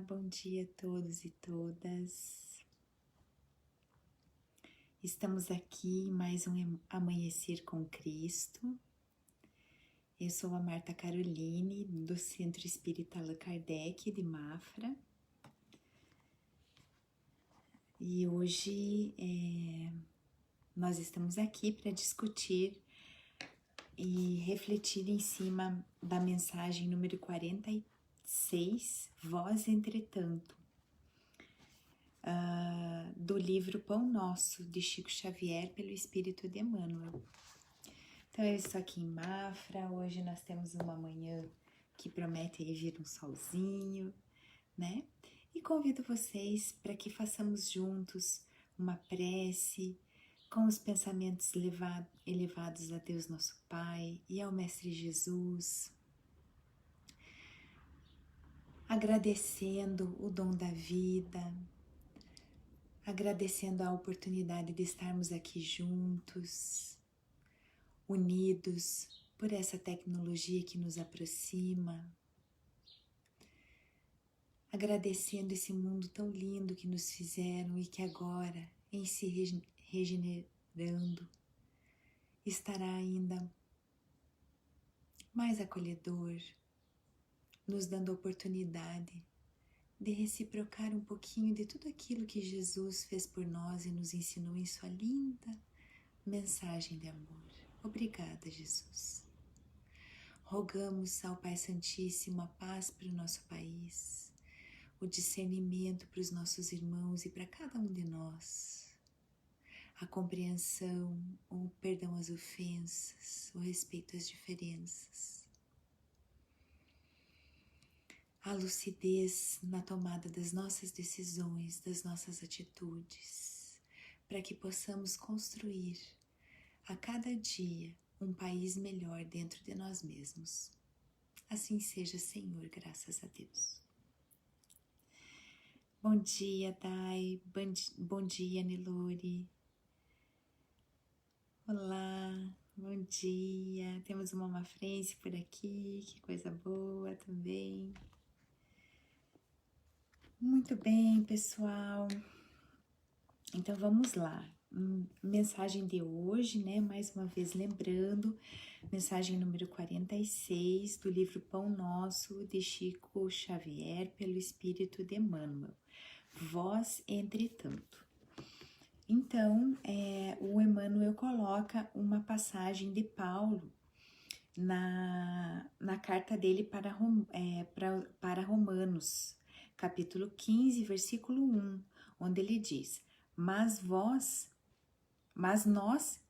bom dia a todos e todas. Estamos aqui em mais um Amanhecer com Cristo. Eu sou a Marta Caroline, do Centro Espírita Allan Kardec de Mafra. E hoje nós estamos aqui para discutir e refletir em cima da mensagem número 46, Vós Entretanto, do livro Pão Nosso, de Chico Xavier, pelo Espírito de Emmanuel. Então eu estou aqui em Mafra, hoje nós temos uma manhã que promete aí vir um solzinho, né? E convido vocês para que façamos juntos uma prece com os pensamentos elevados a Deus nosso Pai e ao Mestre Jesus, agradecendo o dom da vida, agradecendo a oportunidade de estarmos aqui juntos, unidos por essa tecnologia que nos aproxima, agradecendo esse mundo tão lindo que nos fizeram e que agora, em se regenerando, estará ainda mais acolhedor, nos dando a oportunidade de reciprocar um pouquinho de tudo aquilo que Jesus fez por nós e nos ensinou em sua linda mensagem de amor. Obrigada, Jesus. Rogamos ao Pai Santíssimo a paz para o nosso país, o discernimento para os nossos irmãos e para cada um de nós, a compreensão, o perdão às ofensas, o respeito às diferenças, a lucidez na tomada das nossas decisões, das nossas atitudes, para que possamos construir a cada dia um país melhor dentro de nós mesmos. Assim seja, Senhor, graças a Deus. Bom dia, Dai. Bom dia, Nelore. Olá, bom dia. Temos uma mafrense por aqui, que coisa boa também. Muito bem, pessoal. Então vamos lá. Mensagem de hoje, né? Mais uma vez lembrando, mensagem número 46 do livro Pão Nosso, de Chico Xavier, pelo Espírito de Emmanuel. Vós Entretanto. Então, o Emmanuel coloca uma passagem de Paulo na carta dele para Romanos, capítulo 15, versículo 1, onde ele diz: Mas nós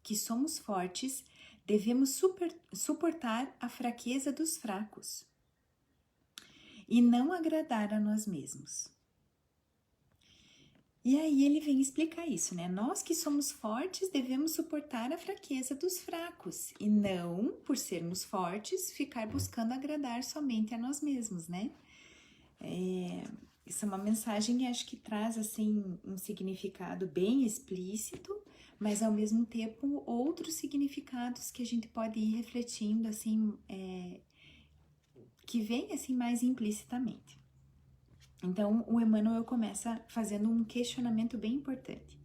que somos fortes, devemos suportar a fraqueza dos fracos e não agradar a nós mesmos. E aí ele vem explicar isso, né? Nós que somos fortes devemos suportar a fraqueza dos fracos e não, por sermos fortes, ficar buscando agradar somente a nós mesmos, né? Isso é uma mensagem que acho que traz assim um significado bem explícito, mas ao mesmo tempo outros significados que a gente pode ir refletindo assim, que vem assim mais implicitamente. Então, o Emmanuel começa fazendo um questionamento bem importante.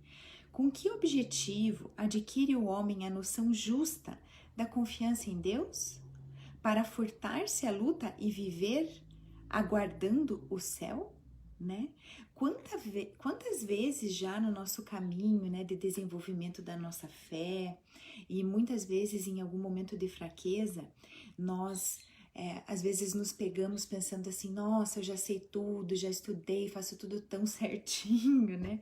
Com que objetivo adquire o homem a noção justa da confiança em Deus? Para furtar-se à luta e viver aguardando o céu? Né? Quantas vezes já no nosso caminho, né, de desenvolvimento da nossa fé, e muitas vezes em algum momento de fraqueza, nós às vezes nos pegamos pensando assim: nossa, eu já sei tudo, já estudei, faço tudo tão certinho, né?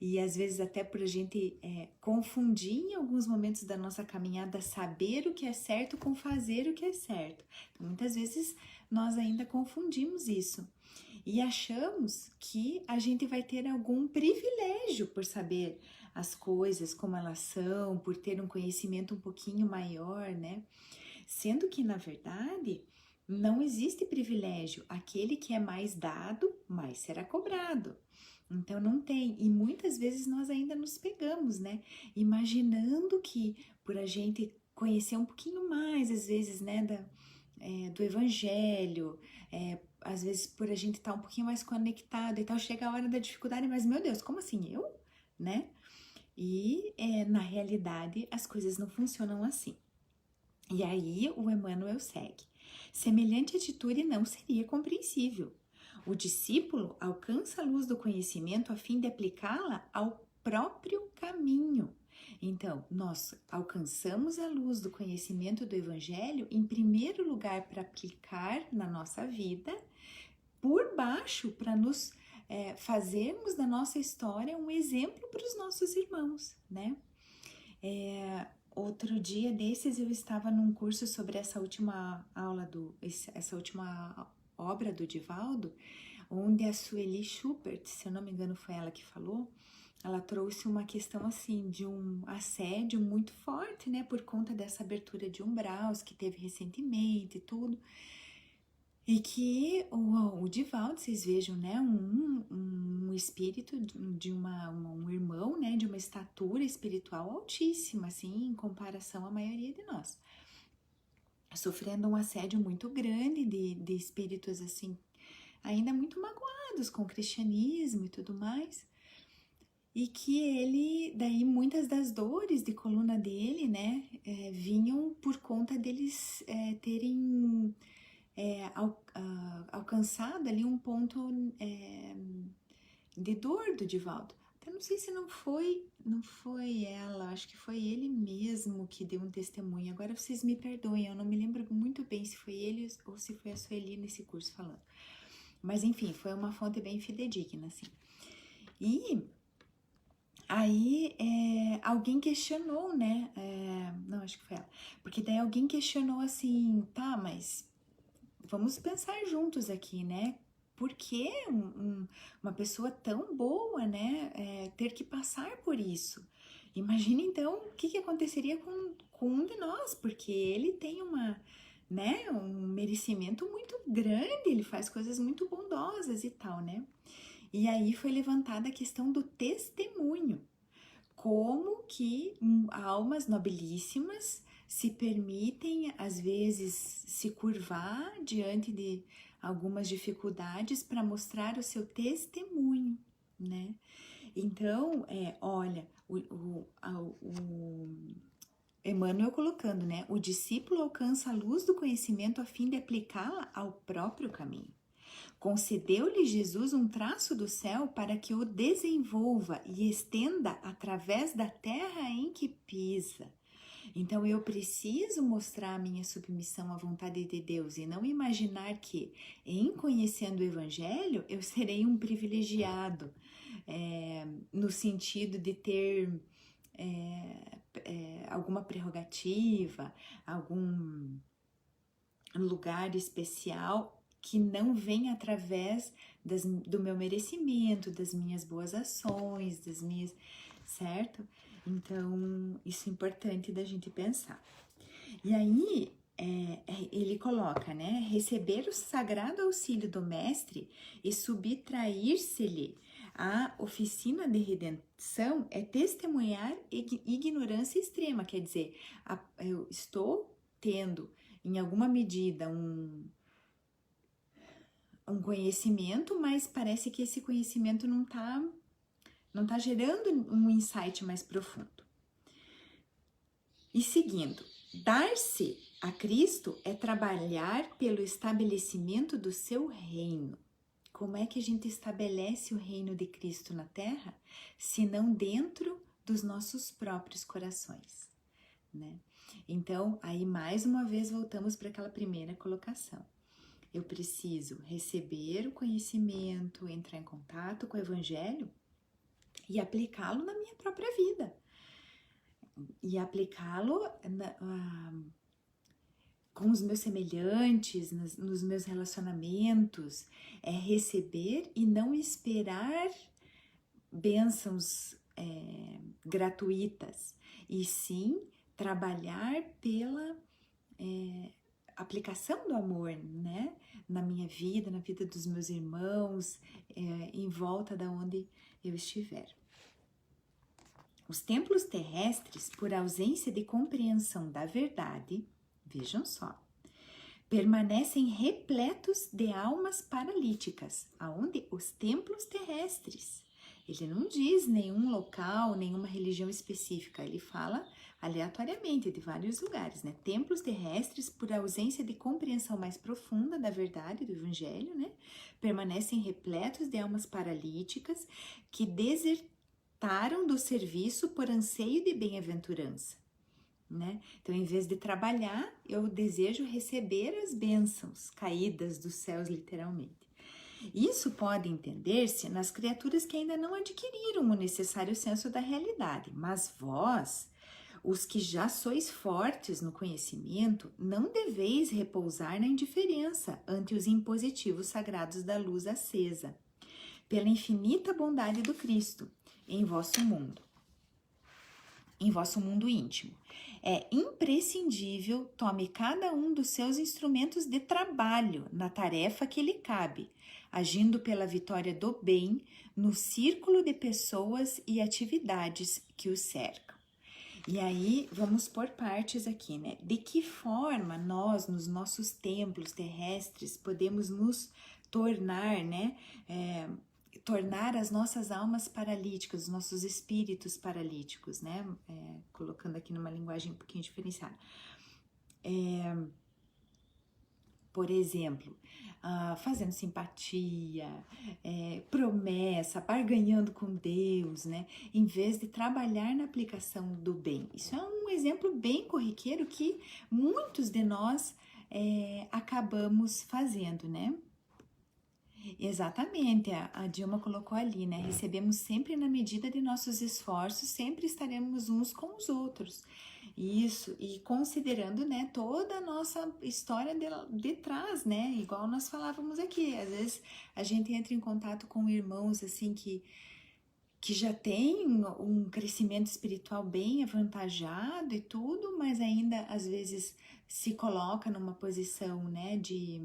E às vezes até por a gente confundir em alguns momentos da nossa caminhada saber o que é certo com fazer o que é certo. Então, muitas vezes nós ainda confundimos isso e achamos que a gente vai ter algum privilégio por saber as coisas como elas são, por ter um conhecimento um pouquinho maior, né? Sendo que, na verdade, não existe privilégio. Aquele que é mais dado, mais será cobrado. Então, não tem. E muitas vezes nós ainda nos pegamos, né? Imaginando que por a gente conhecer um pouquinho mais, às vezes, né, do Evangelho, às vezes por a gente estar um pouquinho mais conectado e tal, chega a hora da dificuldade, mas meu Deus, como assim eu? Né? E na realidade as coisas não funcionam assim. E aí o Emmanuel segue. Semelhante atitude não seria compreensível. O discípulo alcança a luz do conhecimento a fim de aplicá-la ao próprio caminho. Então, nós alcançamos a luz do conhecimento do Evangelho, em primeiro lugar, para aplicar na nossa vida, por baixo, para nos fazermos da nossa história um exemplo para os nossos irmãos, né? Outro dia desses eu estava num curso sobre essa última essa última obra do Divaldo, onde a Sueli Schubert, se eu não me engano foi ela que falou, ela trouxe uma questão assim de um assédio muito forte, né, por conta dessa abertura de umbraus que teve recentemente e tudo. E que o Divaldo, vocês vejam, né, um espírito de um irmão, né, de uma estatura espiritual altíssima, assim, em comparação à maioria de nós. Sofrendo um assédio muito grande de espíritos, assim, ainda muito magoados com o cristianismo e tudo mais. E que ele, daí muitas das dores de coluna dele, né, vinham por conta deles terem alcançado ali um ponto de dor do Divaldo. Até não sei se não foi ela, acho que foi ele mesmo que deu um testemunho. Agora vocês me perdoem, eu não me lembro muito bem se foi ele ou se foi a Sueli nesse curso falando. Mas enfim, foi uma fonte bem fidedigna, assim. E aí alguém questionou, né? Não, acho que foi ela. Porque daí alguém questionou assim, tá, mas vamos pensar juntos aqui, né? Por que uma pessoa tão boa, né, ter que passar por isso? Imagina então o que aconteceria com um de nós, porque ele tem um merecimento muito grande, ele faz coisas muito bondosas e tal, né? E aí foi levantada a questão do testemunho. Como que almas nobilíssimas se permitem, às vezes, se curvar diante de algumas dificuldades para mostrar o seu testemunho, né? Então, olha, o Emmanuel colocando, né? O discípulo alcança a luz do conhecimento a fim de aplicá-la ao próprio caminho. Concedeu-lhe Jesus um traço do céu para que o desenvolva e estenda através da terra em que pisa. Então eu preciso mostrar a minha submissão à vontade de Deus e não imaginar que, em conhecendo o Evangelho, eu serei um privilegiado, no sentido de ter alguma prerrogativa, algum lugar especial que não vem através do meu merecimento, das minhas boas ações, certo? Então, isso é importante da gente pensar. E aí, ele coloca, né? Receber o sagrado auxílio do mestre e subtrair-se-lhe a oficina de redenção é testemunhar ignorância extrema, quer dizer, eu estou tendo, em alguma medida, um conhecimento, mas parece que esse conhecimento não tá gerando um insight mais profundo. E seguindo, dar-se a Cristo é trabalhar pelo estabelecimento do seu reino. Como é que a gente estabelece o reino de Cristo na Terra, se não dentro dos nossos próprios corações, né? Então, aí mais uma vez voltamos para aquela primeira colocação. Eu preciso receber o conhecimento, entrar em contato com o Evangelho e aplicá-lo na minha própria vida. E aplicá-lo com os meus semelhantes, nos meus relacionamentos. É receber e não esperar bênçãos gratuitas. E sim trabalhar pela aplicação do amor, né? Na minha vida, na vida dos meus irmãos, em volta da onde eu estiver. Os templos terrestres, por ausência de compreensão da verdade, vejam só, permanecem repletos de almas paralíticas. Aonde? Os templos terrestres. Ele não diz nenhum local, nenhuma religião específica, ele fala aleatoriamente de vários lugares, né? Templos terrestres, por ausência de compreensão mais profunda da verdade do Evangelho, né? Permanecem repletos de almas paralíticas que desertaram do serviço por anseio de bem-aventurança, né? Então, em vez de trabalhar, eu desejo receber as bênçãos caídas dos céus, literalmente. Isso pode entender-se nas criaturas que ainda não adquiriram o necessário senso da realidade, mas vós, os que já sois fortes no conhecimento, não deveis repousar na indiferença ante os impositivos sagrados da luz acesa, pela infinita bondade do Cristo em vosso mundo íntimo. É imprescindível tome cada um dos seus instrumentos de trabalho na tarefa que lhe cabe, agindo pela vitória do bem no círculo de pessoas e atividades que o cercam. E aí, vamos por partes aqui, né? De que forma nós, nos nossos templos terrestres, podemos nos tornar, né? Tornar as nossas almas paralíticas, os nossos espíritos paralíticos, né? Colocando aqui numa linguagem um pouquinho diferenciada. Por exemplo, fazendo simpatia, promessa, barganhando com Deus, né? Em vez de trabalhar na aplicação do bem. Isso é um exemplo bem corriqueiro que muitos de nós acabamos fazendo, né? Exatamente, a Dilma colocou ali, né? Recebemos sempre na medida de nossos esforços, sempre estaremos uns com os outros. Isso, e considerando, né, toda a nossa história de trás, né? Igual nós falávamos aqui, às vezes a gente entra em contato com irmãos, assim, que já tem um crescimento espiritual bem avantajado e tudo, mas ainda, às vezes, se coloca numa posição, né, de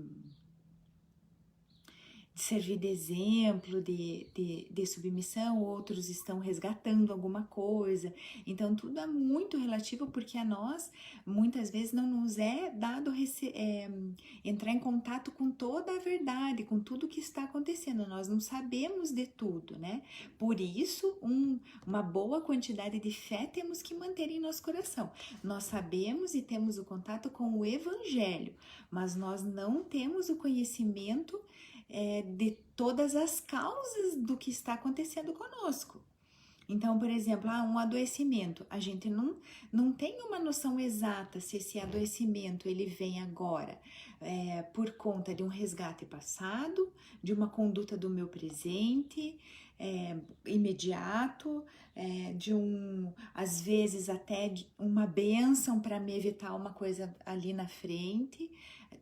servir de exemplo, de submissão, outros estão resgatando alguma coisa. Então, tudo é muito relativo, porque a nós, muitas vezes, não nos é dado entrar em contato com toda a verdade, com tudo que está acontecendo. Nós não sabemos de tudo, né? Por isso, uma boa quantidade de fé temos que manter em nosso coração. Nós sabemos e temos o contato com o Evangelho, mas nós não temos o conhecimento de todas as causas do que está acontecendo conosco. Então, por exemplo, um adoecimento, a gente não tem uma noção exata se esse adoecimento ele vem agora por conta de um resgate passado, de uma conduta do meu presente, imediato, às vezes até uma bênção para me evitar uma coisa ali na frente.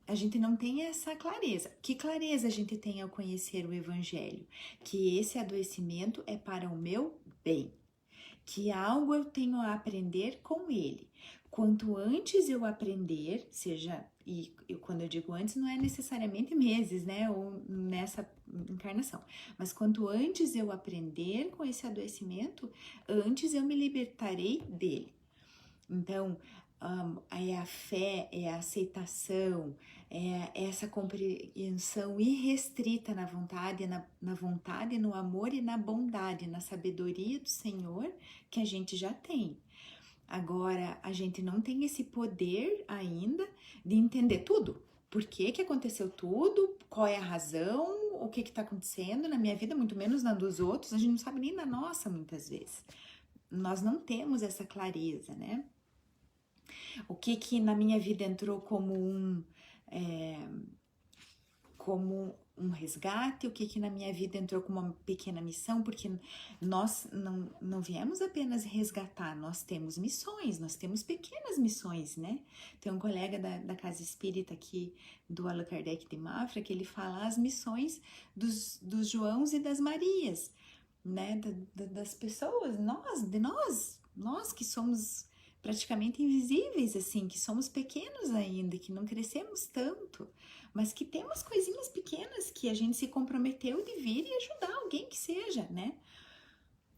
A gente não tem essa clareza. Que clareza a gente tem ao conhecer o Evangelho? Que esse adoecimento é para o meu bem, que algo eu tenho a aprender com ele. Quanto antes eu aprender, quando eu digo antes, não é necessariamente meses, né, ou nessa encarnação, mas quanto antes eu aprender com esse adoecimento, antes eu me libertarei dele. Então, é a fé, é a aceitação, é essa compreensão irrestrita na vontade, no amor e na bondade, na sabedoria do Senhor que a gente já tem. Agora, a gente não tem esse poder ainda de entender tudo. Por que aconteceu tudo? Qual é a razão? O que está acontecendo na minha vida, muito menos na dos outros. A gente não sabe nem na nossa, muitas vezes. Nós não temos essa clareza, né? O que na minha vida entrou como um resgate, o que na minha vida entrou como uma pequena missão, porque nós não viemos apenas resgatar, nós temos missões, nós temos pequenas missões, né? Tem um colega da Casa Espírita aqui, do Allan Kardec de Mafra, que ele fala as missões dos Joãos e das Marias, né? Das pessoas, nós que somos praticamente invisíveis, assim, que somos pequenos ainda, que não crescemos tanto, mas que temos coisinhas pequenas que a gente se comprometeu de vir e ajudar alguém que seja, né?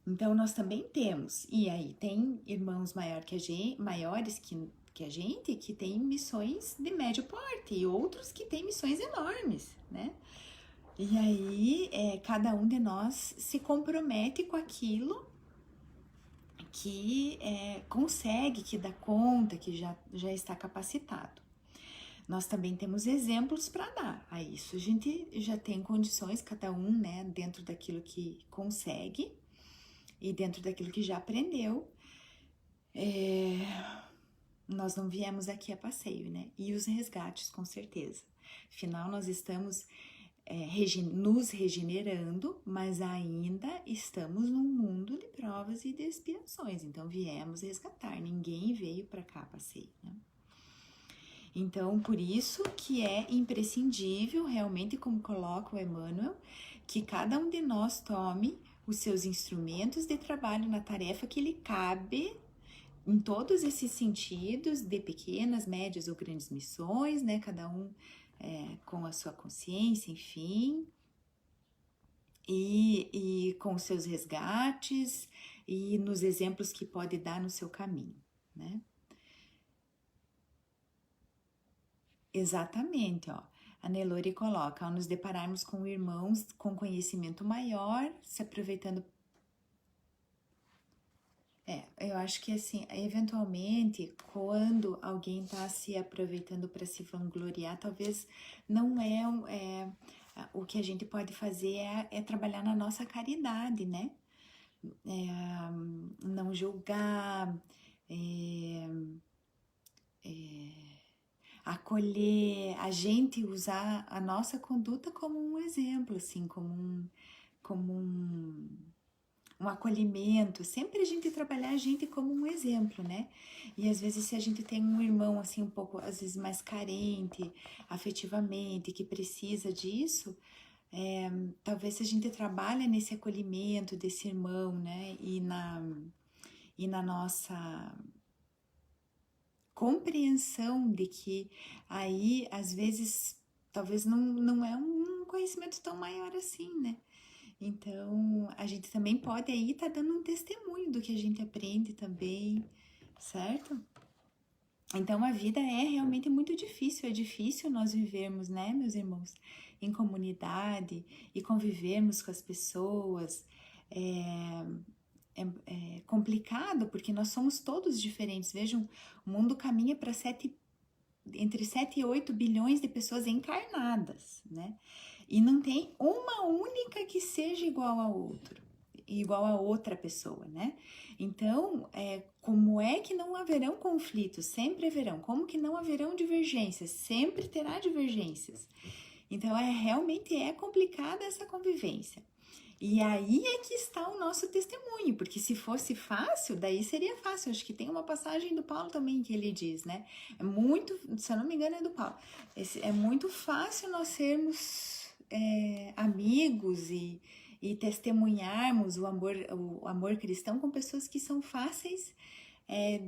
Então, nós também temos. E aí, tem irmãos maiores que porque a gente que tem missões de médio porte e outros que têm missões enormes, né? E aí, cada um de nós se compromete com aquilo que consegue, que dá conta, que já está capacitado. Nós também temos exemplos para dar a isso. A gente já tem condições, cada um, né, dentro daquilo que consegue e dentro daquilo que já aprendeu. Nós não viemos aqui a passeio, né? E os resgates, com certeza. Afinal, nós estamos nos regenerando, mas ainda estamos num mundo de provas e de expiações. Então, viemos resgatar. Ninguém veio para cá a passeio, né? Então, por isso que é imprescindível, realmente, como coloca o Emmanuel, que cada um de nós tome os seus instrumentos de trabalho na tarefa que lhe cabe em todos esses sentidos, de pequenas, médias ou grandes missões, né? Cada um com a sua consciência, enfim, e com os seus resgates e nos exemplos que pode dar no seu caminho, né? Exatamente, ó. A Nelore coloca, ao nos depararmos com irmãos com conhecimento maior, se aproveitando. Eu acho que assim, eventualmente, quando alguém está se aproveitando para se vangloriar, talvez não o que a gente pode fazer é trabalhar na nossa caridade, né? Não julgar, acolher, a gente usar a nossa conduta como um exemplo, assim, como um acolhimento, sempre a gente trabalhar a gente como um exemplo, né? E às vezes se a gente tem um irmão assim um pouco, às vezes mais carente afetivamente, que precisa disso, talvez se a gente trabalha nesse acolhimento desse irmão, né? E na nossa compreensão de que aí às vezes talvez não é um conhecimento tão maior assim, né? Então, a gente também pode aí estar dando um testemunho do que a gente aprende também, certo? Então, a vida é realmente muito difícil, é difícil nós vivermos, né, meus irmãos, em comunidade e convivermos com as pessoas. É complicado porque nós somos todos diferentes. Vejam, o mundo caminha para entre 7 e 8 bilhões de pessoas encarnadas, né? E não tem uma única que seja igual a outra pessoa, né? Então, como é que não haverão conflitos? Sempre haverão. Como que não haverão divergências? Sempre terá divergências. Então, realmente é complicada essa convivência. E aí é que está o nosso testemunho, porque se fosse fácil, daí seria fácil. Acho que tem uma passagem do Paulo também que ele diz, né? Se eu não me engano, é do Paulo. É muito fácil nós sermos amigos e testemunharmos o amor cristão com pessoas que são fáceis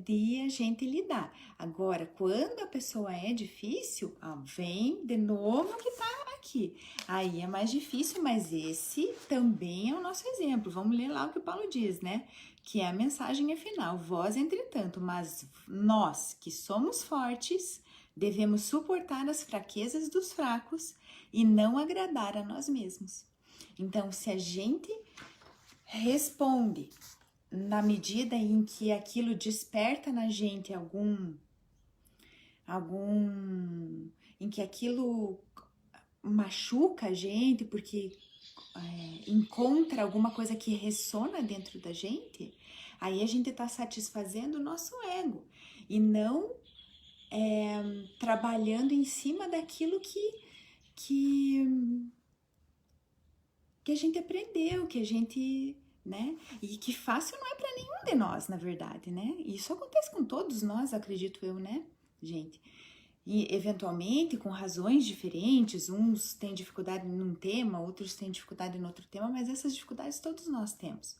de a gente lidar. Agora, quando a pessoa é difícil, vem de novo que tá aqui. Aí é mais difícil, mas esse também é o nosso exemplo. Vamos ler lá o que o Paulo diz, né? Que a mensagem é final. Vós, entretanto, mas nós que somos fortes, devemos suportar as fraquezas dos fracos e não agradar a nós mesmos. Então, se a gente responde na medida em que aquilo desperta na gente em que aquilo machuca a gente, porque encontra alguma coisa que ressona dentro da gente, aí a gente está satisfazendo o nosso ego e não trabalhando em cima daquilo que a gente aprendeu, que a gente, né? E que fácil não é para nenhum de nós, na verdade, né? Isso acontece com todos nós, acredito eu, né, gente? E eventualmente com razões diferentes, uns têm dificuldade num tema, outros têm dificuldade em outro tema, mas essas dificuldades todos nós temos.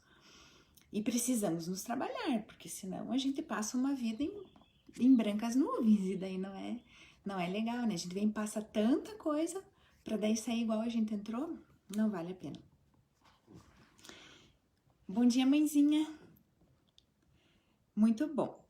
E precisamos nos trabalhar, porque senão a gente passa uma vida em brancas nuvens, e daí não é legal, né? A gente vem passa tanta coisa para daí sair igual a gente entrou, não vale a pena. Bom dia, mãezinha. Muito bom.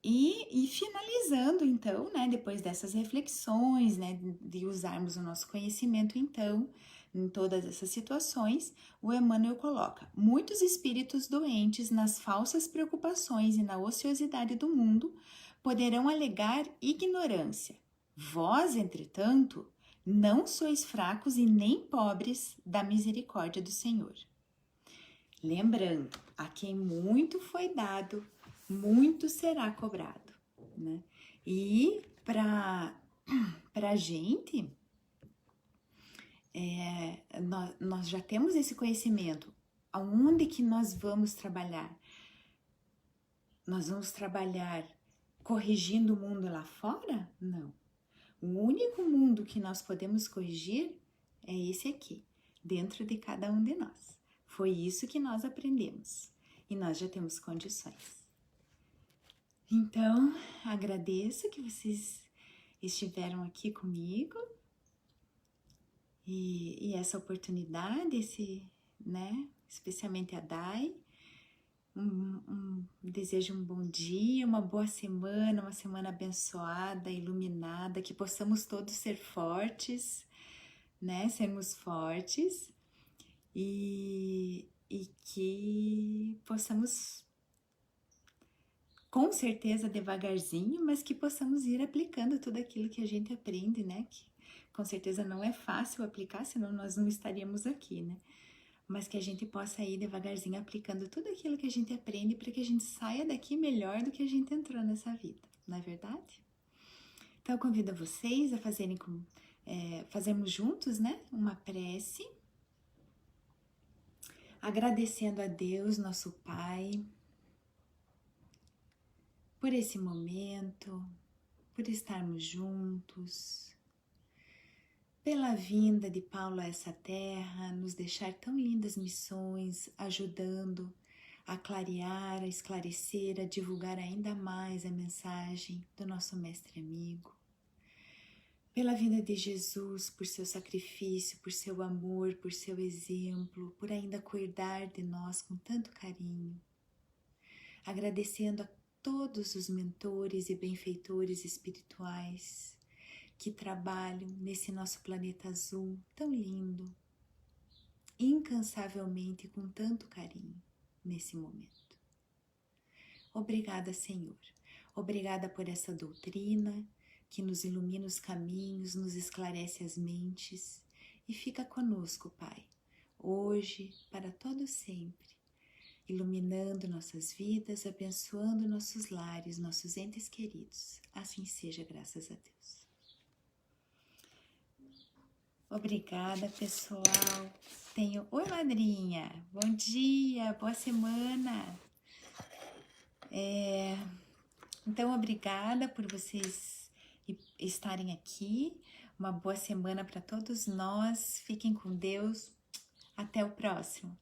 E finalizando, então, né, depois dessas reflexões, né, de usarmos o nosso conhecimento, então, em todas essas situações, o Emmanuel coloca: muitos espíritos doentes nas falsas preocupações e na ociosidade do mundo poderão alegar ignorância. Vós, entretanto, não sois fracos e nem pobres da misericórdia do Senhor. Lembrando, a quem muito foi dado, muito será cobrado, né? E para a gente, nós já temos esse conhecimento. Aonde que nós vamos trabalhar? Nós vamos trabalhar corrigindo o mundo lá fora? Não. O único mundo que nós podemos corrigir é esse aqui, dentro de cada um de nós. Foi isso que nós aprendemos e nós já temos condições. Então, agradeço que vocês estiveram aqui comigo e essa oportunidade, né, especialmente a Dai. Desejo um bom dia, uma boa semana, uma semana abençoada, iluminada, que possamos todos ser fortes, né, sermos fortes e que possamos, com certeza devagarzinho, mas que possamos ir aplicando tudo aquilo que a gente aprende, né? Que com certeza não é fácil aplicar, senão nós não estaríamos aqui, né? Mas que a gente possa ir devagarzinho aplicando tudo aquilo que a gente aprende para que a gente saia daqui melhor do que a gente entrou nessa vida, não é verdade? Então eu convido vocês a fazermos juntos, né? Uma prece, agradecendo a Deus, nosso Pai, por esse momento, por estarmos juntos, pela vinda de Paulo a essa terra, nos deixar tão lindas missões, ajudando a clarear, a esclarecer, a divulgar ainda mais a mensagem do nosso mestre amigo. Pela vinda de Jesus, por seu sacrifício, por seu amor, por seu exemplo, por ainda cuidar de nós com tanto carinho. Agradecendo a todos os mentores e benfeitores espirituais que trabalham nesse nosso planeta azul tão lindo, incansavelmente com tanto carinho nesse momento. Obrigada, Senhor. Obrigada por essa doutrina que nos ilumina os caminhos, nos esclarece as mentes e fica conosco, Pai, hoje, para todo sempre, iluminando nossas vidas, abençoando nossos lares, nossos entes queridos. Assim seja, graças a Deus. Obrigada, pessoal. Oi, madrinha. Bom dia, boa semana. Então, obrigada por vocês estarem aqui. Uma boa semana para todos nós. Fiquem com Deus. Até o próximo.